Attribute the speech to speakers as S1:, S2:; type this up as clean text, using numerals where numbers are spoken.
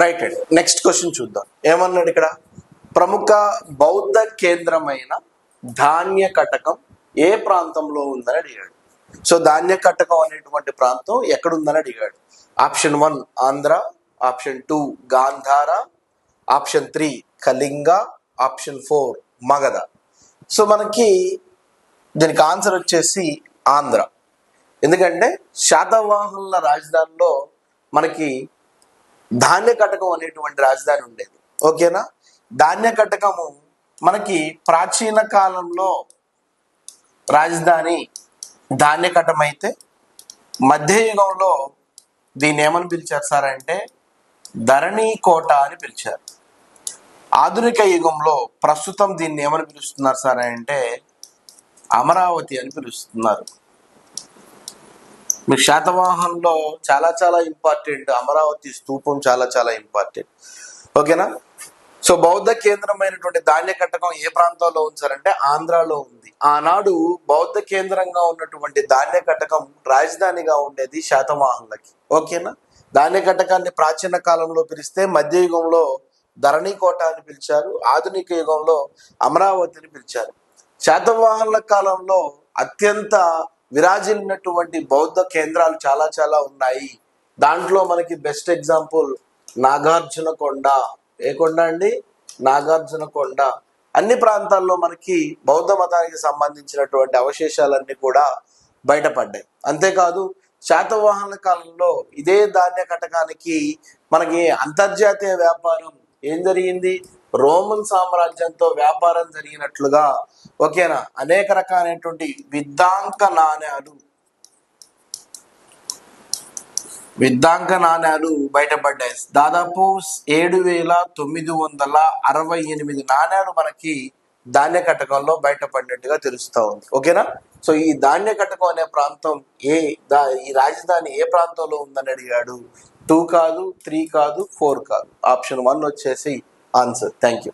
S1: Right అండి. Next question చూద్దాం. ఏమన్నాడు ఇక్కడ? ప్రముఖ బౌద్ధ కేంద్రమైన ధాన్య కటకం ఏ ప్రాంతంలో ఉందని అడిగాడు. సో ధాన్య కటకం అనేటువంటి ప్రాంతం ఎక్కడుందని అడిగాడు. Option 1 Andhra, option 2 Gandhara, option 3 Kalinga, option 4 Magadha. So మనకి దీనికి ఆన్సర్ వచ్చేసి ఆంధ్ర. ఎందుకంటే శాతవాహనుల రాజధానిలో మనకి ధాన్య కటకం అనేటువంటి రాజధాని ఉండేది. ఓకేనా? ధాన్య కటకము మనకి ప్రాచీన కాలంలో రాజధాని ధాన్య కటకం అయితే మధ్యయుగంలో దీన్ని ఏమని పిలిచారు సార్ అంటే ధరణి కోట అని పిలిచారు. ఆధునిక యుగంలో ప్రస్తుతం దీన్ని ఏమని పిలుస్తున్నారు సార్ అంటే అమరావతి అని పిలుస్తున్నారు. మీకు శాతవాహనంలో చాలా చాలా ఇంపార్టెంట్, అమరావతి స్తూపం చాలా చాలా ఇంపార్టెంట్. ఓకేనా? సో బౌద్ధ కేంద్రమైనటువంటి ధాన్య కటకం ఏ ప్రాంతంలో ఉంది సార్ అంటే ఆంధ్రాలో ఉంది. ఆనాడు బౌద్ధ కేంద్రంగా ఉన్నటువంటి ధాన్య కటకం రాజధానిగా ఉండేది శాతవాహనులకి. ఓకేనా? ధాన్య కటకాన్ని ప్రాచీన కాలంలో పిలిస్తే మధ్యయుగంలో ధరణి కోట అని పిలిచారు, ఆధునిక యుగంలో అమరావతిని పిలిచారు. శాతవాహనుల కాలంలో అత్యంత విరాజిల్లినటువంటి బౌద్ధ కేంద్రాలు చాలా చాలా ఉన్నాయి. దాంట్లో మనకి బెస్ట్ ఎగ్జాంపుల్ నాగార్జున కొండ. ఏ కొండ అండి? నాగార్జున కొండ. అన్ని ప్రాంతాల్లో మనకి బౌద్ధ మతానికి సంబంధించినటువంటి అవశేషాలన్నీ కూడా బయటపడ్డాయి. అంతేకాదు శాతవాహనుల కాలంలో ఇదే ధాన్య కటకానికి మనకి అంతర్జాతీయ వ్యాపారం ఏం జరిగింది? రోమన్ సామ్రాజ్యంతో వ్యాపారం జరిగినట్లుగా. ఓకేనా? అనేక రకాలైనటువంటి విద్యాంక నాణ్యాలు బయటపడ్డాయి. దాదాపు 7,968 నాణ్యాలు మనకి ధాన్య కటకంలో బయటపడినట్టుగా తెలుస్తా ఉంది. ఓకేనా? సో ఈ ధాన్య కటకం అనే ప్రాంతం ఈ రాజధాని ఏ ప్రాంతంలో ఉందని అడిగాడు. 2 కాదు, 3 కాదు, 4 కాదు. ఆప్షన్ 1 వచ్చేసి ఆన్సర్. Thank you.